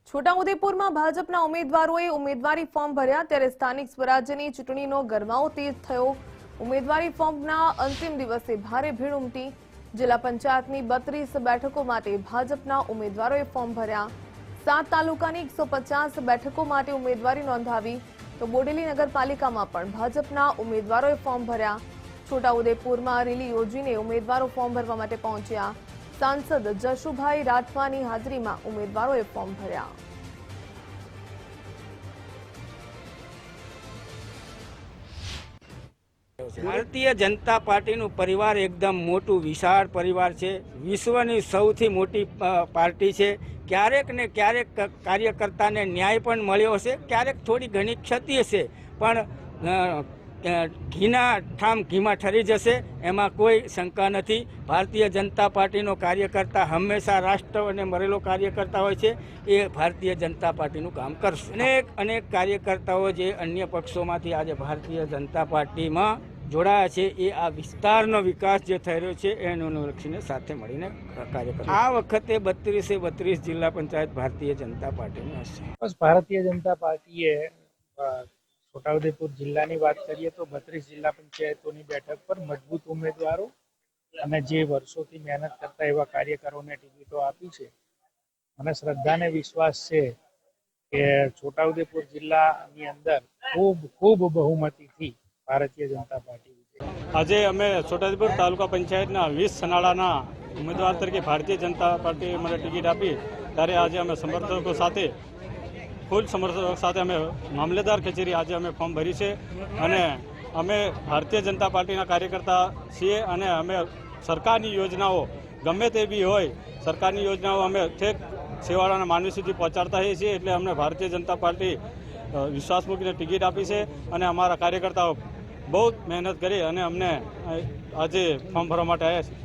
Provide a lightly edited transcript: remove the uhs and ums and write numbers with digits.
છોટાઉદેપુરમાં ભાજપના ઉમેદવારોએ ઉમેદવારી ફોર્મ ભર્યા ત્યારે સ્થાનિક સ્વરાજ્યની ચૂંટણીનો ગરમાવો તેજ થયો। ઉમેદવારી ફોર્મના અંતિમ દિવસે ભારે ભીડ ઉમટી। જિલ્લા પંચાયતની 32 બેઠકો માટે ભાજપના ઉમેદવારોએ ફોર્મ ભર્યા। 7 તાલુકાની 150 બેઠકો માટે ઉમેદવારી નોંધાવી તો બોડેલી નગરપાલિકામાં પણ ભાજપના ઉમેદવારોએ ફોર્મ ભર્યા। છોટાઉદેપુરમાં રેલી યોજીને ઉમેદવારો ફોર્મ ભરવા માટે પહોંચ્યા। सांसद जशुभाई राठवानी हाजरी में उम्मीदवारों फॉर्म भर्या। भारतीय जनता पार्टी परिवार एकदम मोटू विशाल परिवार है। विश्वनी सौथी मोटी पार्टी है। क्यारेक ने क्यारेक कार्यकर्ता ने न्याय पण मळ्यो हशे, क्यारेक थोड़ी घणी क्षति हशे, पण घीना ठाम घीमा ठरी जशे एमां कोई शंका नहीं। भारतीय जनता पार्टी कार्यकर्ता हमेशा राष्ट्र और मरेलो कार्यकर्ता होय छे। ए भारतीय जनता पार्टी काम करशे। अनेक अनेक कार्यकर्ताओं जे अन्य पक्षोमांथी आज भारतीय जनता पार्टी में जोड़ाया छे। ए आ विस्तारनो विकास जे थई रह्यो छे एनुं अनुलक्षीने साथे मळीने कार्य करे। आ वखते 32 जिला पंचायत भारतीय जनता पार्टी में हशे। बस भारतीय जनता पार्टीए छोटाउदेपुर जिल्लानी बात करिए तो 32 जिला पंचायतोनी बेठक पर मजबूत उम्मीदवारों અને જે વર્ષોથી મહેનત કરતા એવા કાર્યકરોને ટિકિટો આપી છે। મને શ્રદ્ધા ને વિશ્વાસ છે કે છોટાઉદેપુર જિલ્લાની અંદર ખૂબ બહુમતીથી ભારતીય જનતા પાર્ટી આજે અમે છોટાઉદેપુર તાલુકા પંચાયતના 20 સનાળાના ઉમેદવાર તરીકે ભારતીય જનતા પાર્ટી મને ટિકિટ આપી ત્યારે આજે અમે સમર્થકો સાથે फूल समर्थक साथ अमे मामलेदार कचेरी आज अमे फॉर्म भरी है। अने अमे भारतीय जनता पार्टी कार्यकर्ता छीए अने अमे सरकारनी योजनाओं गमे ते बी होय सरकारनी योजनाओं अमे ठेक छेवाड़ाना मानवी सुधी पहोंचाडता होईए छीए। एटले अमने भारतीय जनता पार्टी विश्वास मूकीने टिकિટ आपी है अने अमारा कार्यकर्ताओं बहुत मेहनत करी अने अमने आज फॉर्म भरवा माटे आव्या छे।